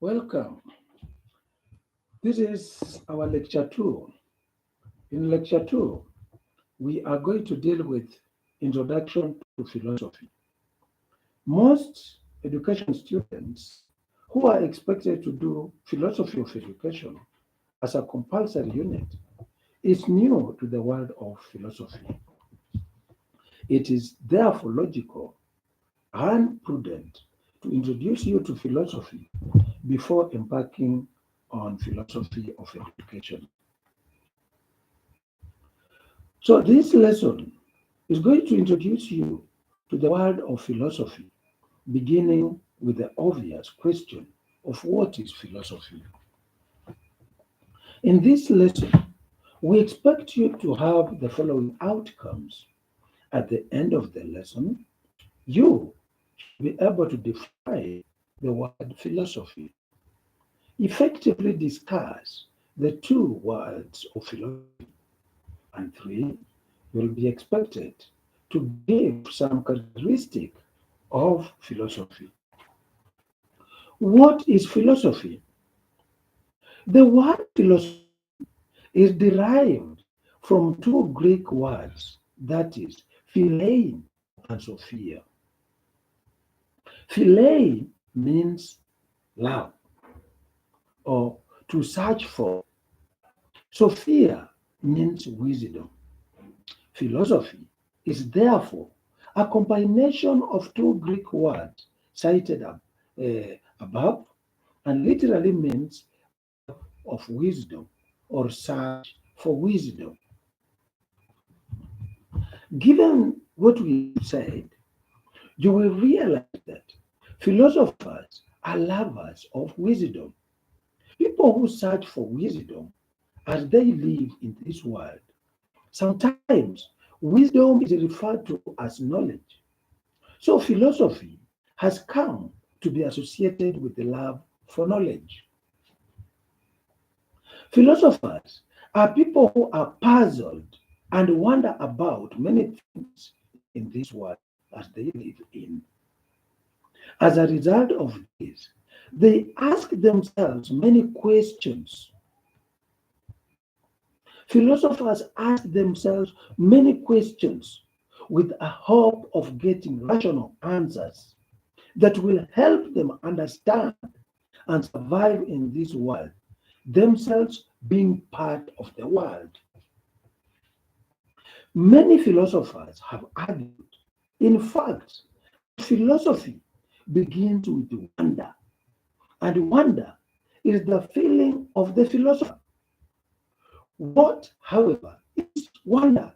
Welcome. This is our lecture 2. In lecture 2, we are going to deal with introduction to philosophy. Most education students who are expected to do philosophy of education as a compulsory unit is new to the world of philosophy. It is therefore logical and prudent to introduce you to philosophy before embarking on philosophy of education. So this lesson is going to introduce you to the world of philosophy, beginning with the obvious question of what is philosophy. In this lesson, we expect you to have the following outcomes. At the end of the lesson, you should be able to define the word philosophy, effectively discuss the two words of philosophy, and three, you will be expected to give some characteristic of philosophy. What is philosophy? The word philosophy is derived from two Greek words, that is, philein and sophia. Philein means love or to search for. Sophia means wisdom. Philosophy is therefore a combination of two Greek words cited above and literally means of wisdom or search for wisdom. Given what we said, you will realize that philosophers are lovers of wisdom, people who search for wisdom as they live in this world. Sometimes wisdom is referred to as knowledge. So philosophy has come to be associated with the love for knowledge. Philosophers are people who are puzzled and wonder about many things in this world as they live in. As a result of this, they ask themselves many questions. Philosophers ask themselves many questions with a hope of getting rational answers that will help them understand and survive in this world, themselves being part of the world. Many philosophers have argued, in fact, that philosophy begins with wonder, and wonder is the feeling of the philosopher. What, however, is wonder?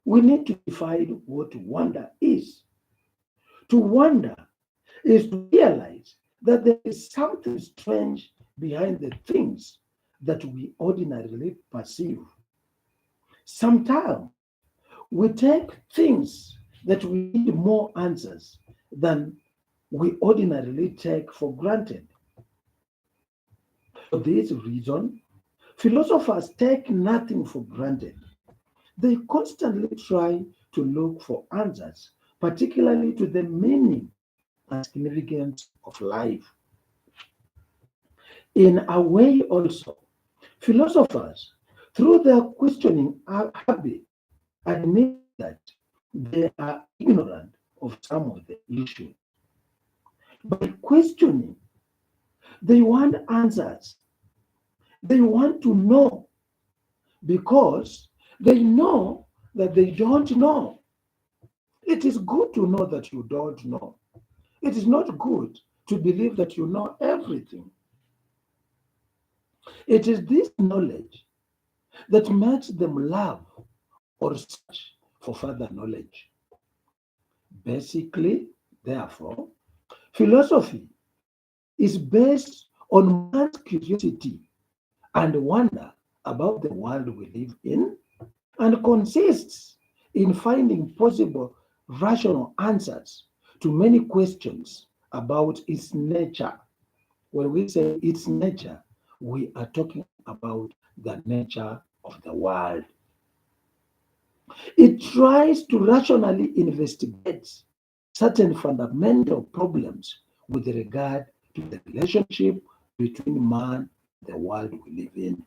We need to define what wonder is. To wonder is to realize that there is something strange behind the things that we ordinarily perceive. Sometimes we take things that we need more answers than we ordinarily take for granted. For this reason, philosophers take nothing for granted. They constantly try to look for answers, particularly to the meaning and significance of life. In a way, also, philosophers, through their questioning habit, admit that they are ignorant of some of the issues. By questioning, they want answers. They want to know because they know that they don't know. It is good to know that you don't know. It is not good to believe that you know everything. It is this knowledge that makes them love or search for further knowledge. Basically, therefore, philosophy is based on man's curiosity and wonder about the world we live in and consists in finding possible rational answers to many questions about its nature. When we say its nature, we are talking about the nature of the world. It tries to rationally investigate certain fundamental problems with regard to the relationship between man and the world we live in.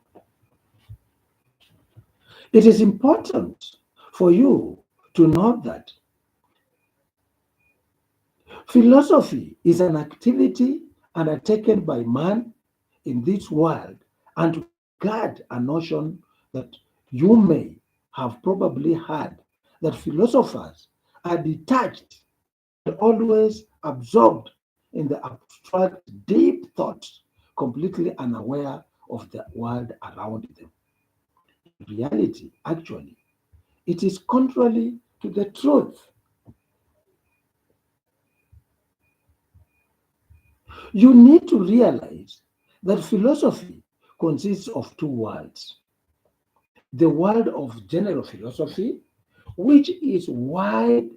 It is important for you to know that philosophy is an activity undertaken by man in this world, and to guard a notion that you may have probably heard, that philosophers are detached and always absorbed in the abstract, deep thoughts, completely unaware of the world around them. In reality, actually, it is contrary to the truth. You need to realize that philosophy consists of two worlds: the world of general philosophy, which is wide,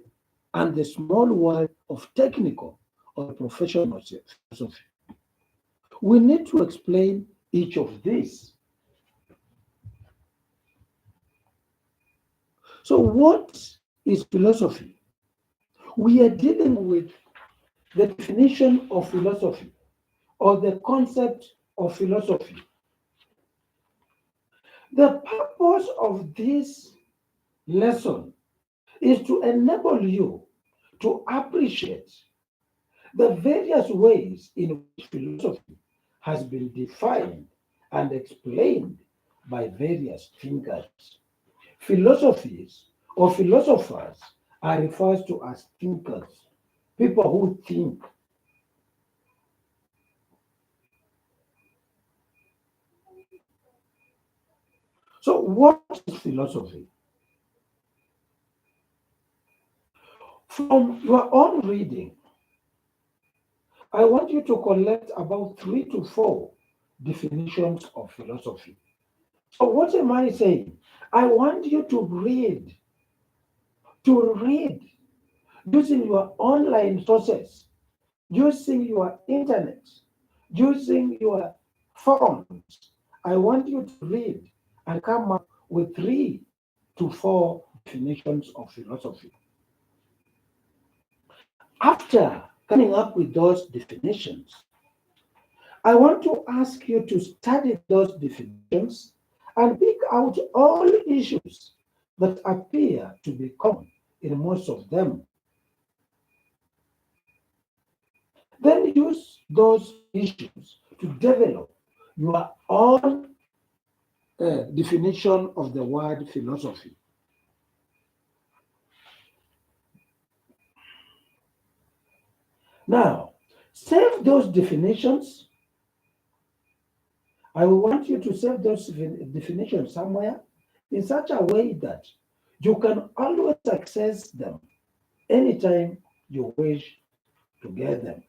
and the small world of technical or professional philosophy. We need to explain each of these. So, what is philosophy? We are dealing with the definition of philosophy or the concept of philosophy. The purpose of this lesson is to enable you to appreciate the various ways in which philosophy has been defined and explained by various thinkers. Philosophies or philosophers are referred to as thinkers, people who think. So, what is philosophy? From your own reading, I want you to collect about 3 to 4 definitions of philosophy. So, what am I saying? I want you to read using your online sources, using your internet, using your phones. I want you to read and come up with 3 to 4 definitions of philosophy. After coming up with those definitions, I want to ask you to study those definitions and pick out all issues that appear to be common in most of them. Then use those issues to develop your own definition of the word philosophy. Now, save those definitions. I want you to save those definitions somewhere in such a way that you can always access them anytime you wish to get them.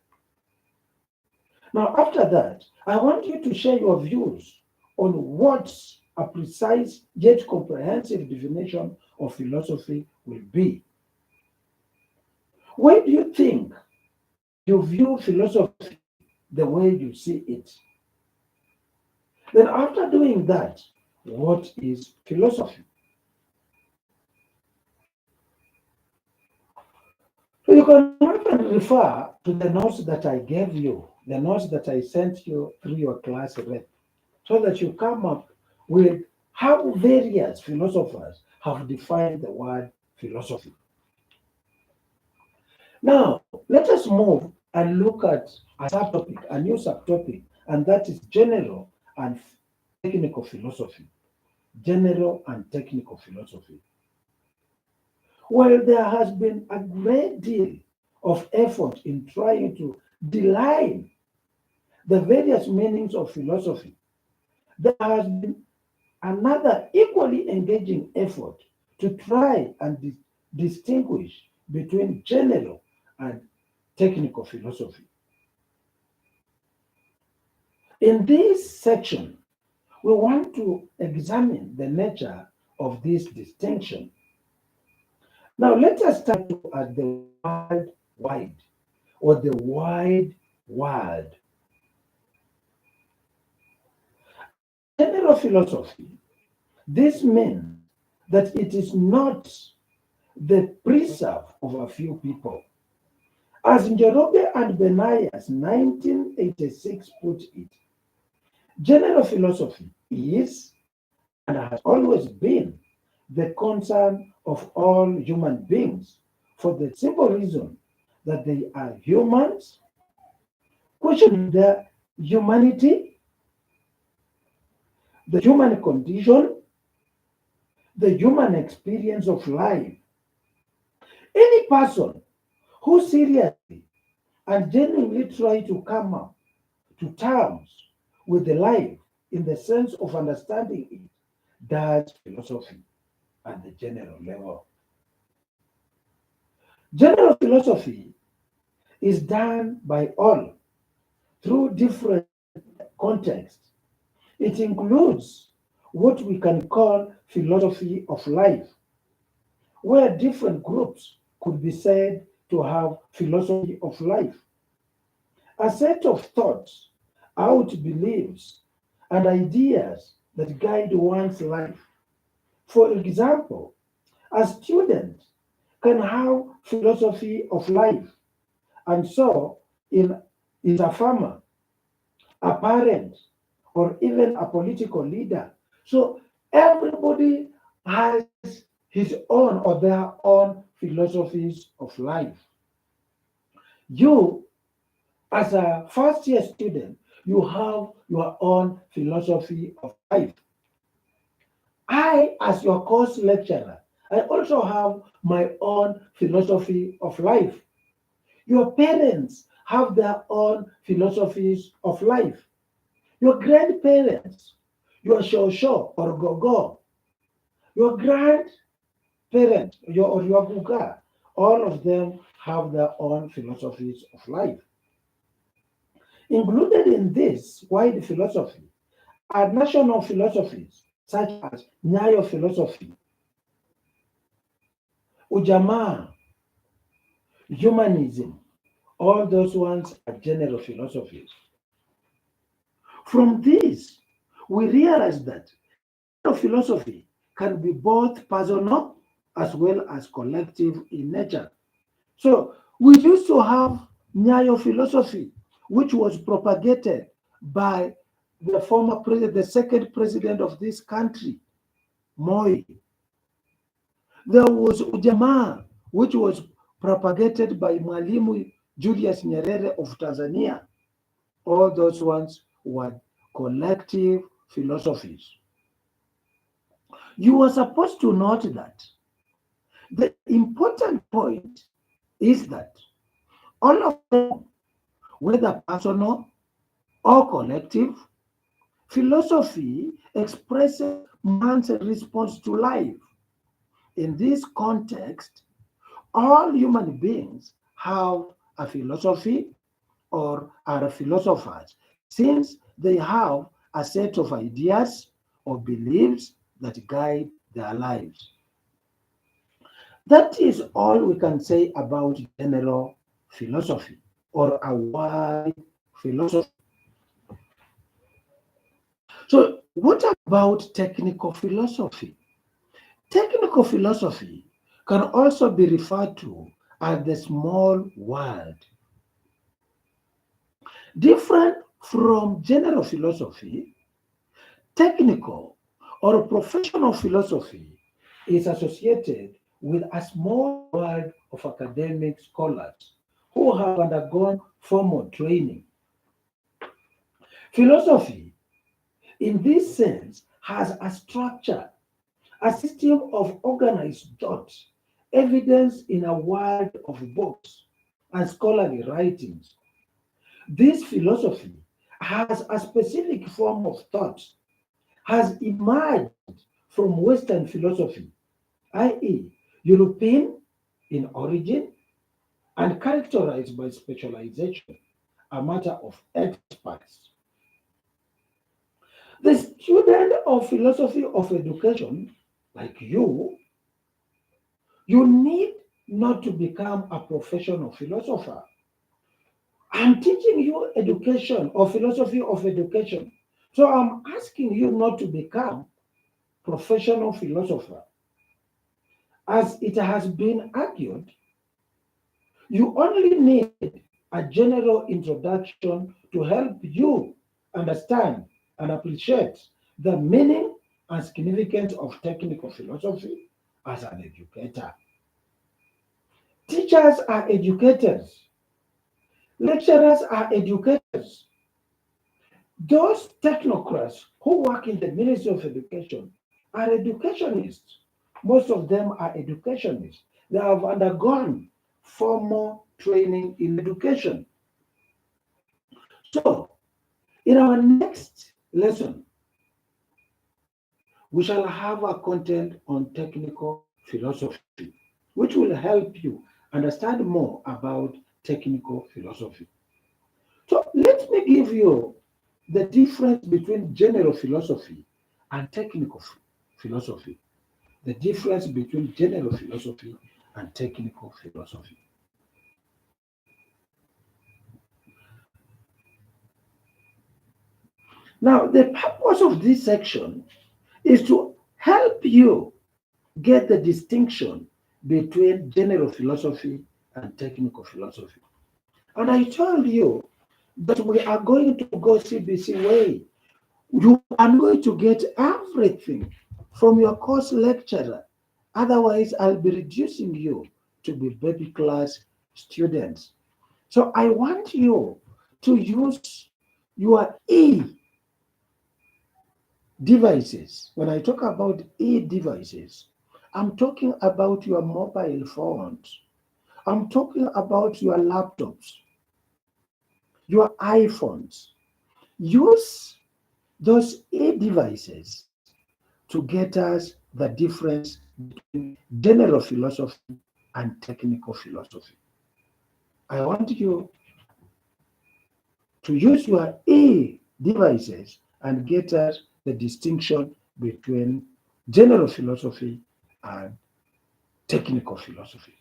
Now, after that, I want you to share your views on what a precise yet comprehensive definition of philosophy will be. Why do you think you view philosophy the way you see it? Then, after doing that, what is philosophy? So you can even refer to the notes that I gave you, the notes that I sent you through your class rep, so that you come up with how various philosophers have defined the word philosophy. Now, let us move and look at a subtopic, a new subtopic, and that is general and technical philosophy. General and technical philosophy. Well, there has been a great deal of effort in trying to define the various meanings of philosophy. There has been another equally engaging effort to try and distinguish between general and technical philosophy. In this section, we want to examine the nature of this distinction. Now, let us start at the world wide or the wide world. General philosophy, this means that it is not the preserve of a few people, As Njoroge and Benayas 1986 put it, general philosophy is and has always been the concern of all human beings for the simple reason that they are humans, questioning their humanity, the human condition, the human experience of life. Any person who seriously and genuinely try to come up to terms with the life in the sense of understanding it does philosophy at the general level. General philosophy is done by all through different contexts. It includes what we can call philosophy of life, where different groups could be said to have philosophy of life, a set of thoughts, out beliefs, and ideas that guide one's life. For example, a student can have philosophy of life, and so in, is a farmer, a parent, or even a political leader. So everybody has his own or their own philosophies of life. You, as a first year student, you have your own philosophy of life. I, as your course lecturer, I also have my own philosophy of life. Your parents have their own philosophies of life. Your grandparents, your shosho or gogo, your grandparents, your guga, all of them have their own philosophies of life. Included in this wide philosophy are national philosophies such as Nyayo philosophy, Ujamaa, humanism. All those ones are general philosophies. From this, we realize that philosophy can be both personal as well as collective in nature. So we used to have Nyayo philosophy, which was propagated by the former president, the second president of this country, Moi. There was Ujamaa, which was propagated by Mwalimu Julius Nyerere of Tanzania. All those ones were collective philosophies. You are supposed to note that the important point is that all of them, whether personal or collective, philosophy expresses man's response to life. In this context, all human beings have a philosophy or are philosophers since they have a set of ideas or beliefs that guide their lives. That is all we can say about general philosophy or a wide philosophy. So, what about technical philosophy? Technical philosophy can also be referred to as the small world. Different from general philosophy, technical or professional philosophy is associated with a small world of academic scholars who have undergone formal training. Philosophy, in this sense, has a structure, a system of organized thought, evidence in a world of books and scholarly writings. This philosophy has a specific form of thought, has emerged from Western philosophy, i.e., European in origin and characterized by specialization, a matter of experts. The student of philosophy of education, like you need not to become a professional philosopher. I'm teaching you education or philosophy of education. So I'm asking you not to become professional philosopher. As it has been argued, You only need a general introduction to help you understand and appreciate the meaning and significance of technical philosophy as an educator. Teachers are educators, lecturers are educators. Those technocrats who work in the Ministry of Education are educationists. Most of them are educationists. They have undergone formal training in education. So, in our next lesson, we shall have a content on technical philosophy, which will help you understand more about technical philosophy. So, let me give you the difference between general philosophy and technical philosophy. The difference between general philosophy and technical philosophy. Now, the purpose of this section is to help you get the distinction between general philosophy and technical philosophy. And I told you that we are going to go CBC way. You are going to get everything from your course lecturer. Otherwise, I'll be reducing you to be baby class students. So I want you to use your devices. When I talk about devices, I'm talking about your mobile phones. I'm talking about your laptops, your iPhones. Use those devices to get us the difference between general philosophy and technical philosophy. I want you to use your devices and get us the distinction between general philosophy and technical philosophy.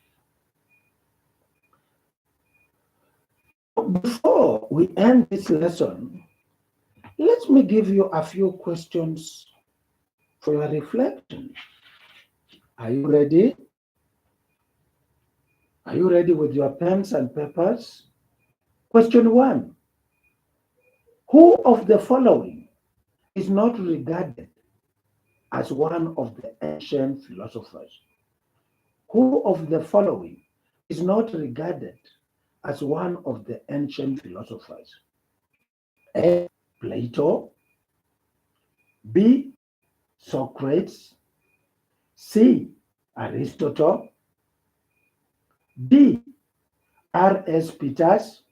Before we end this lesson, let me give you a few questions for your reflection. Are you ready? Are you ready with your pens and papers? Question one: who of the following is not regarded as one of the ancient philosophers? Who of the following is not regarded as one of the ancient philosophers? A. Plato. B. Socrates. C. Aristotle. D. R.S. Peters.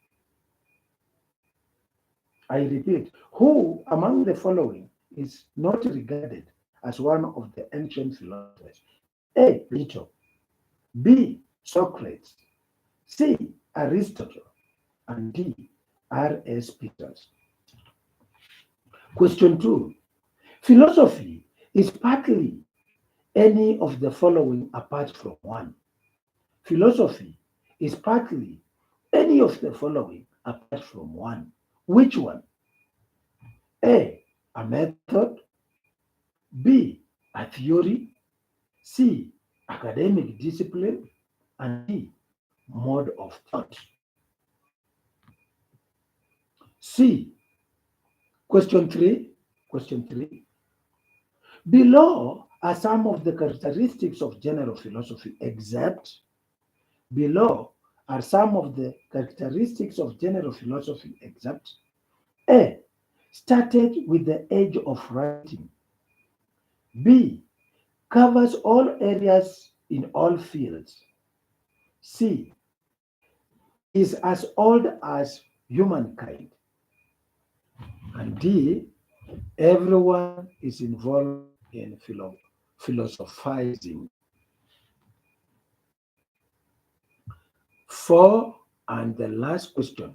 I repeat, who among the following is not regarded as one of the ancient philosophers? A. Plato. B. Socrates. C. Aristotle. And D. R.S. Peters. Question 2. Philosophy is partly any of the following apart from one. Philosophy is partly any of the following apart from one. Which one? A. A method. B. A theory. C. Academic discipline. And D. Mode of thought. C. Question 3. Question 3. Below are some of the characteristics of general philosophy, except below are some of the characteristics of general philosophy, except A. Started with the age of writing. B. Covers all areas in all fields. C. Is as old as humankind. And D. Everyone is involved in philosophizing. 4 and the last question.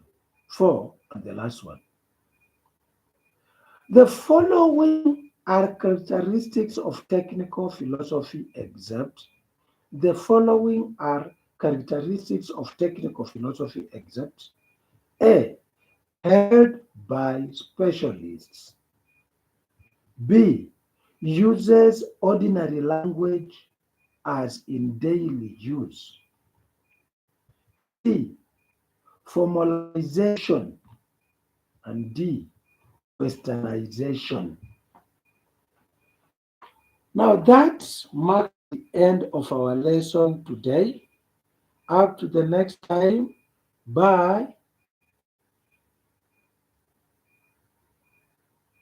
4 and the last one. The following are characteristics of technical philosophy, except the following are characteristics of technical philosophy, except A. Held by specialists. B. Uses ordinary language as in daily use. C, formalization, and D, westernization. Now that marks the end of our lesson today. Up to the next time, bye.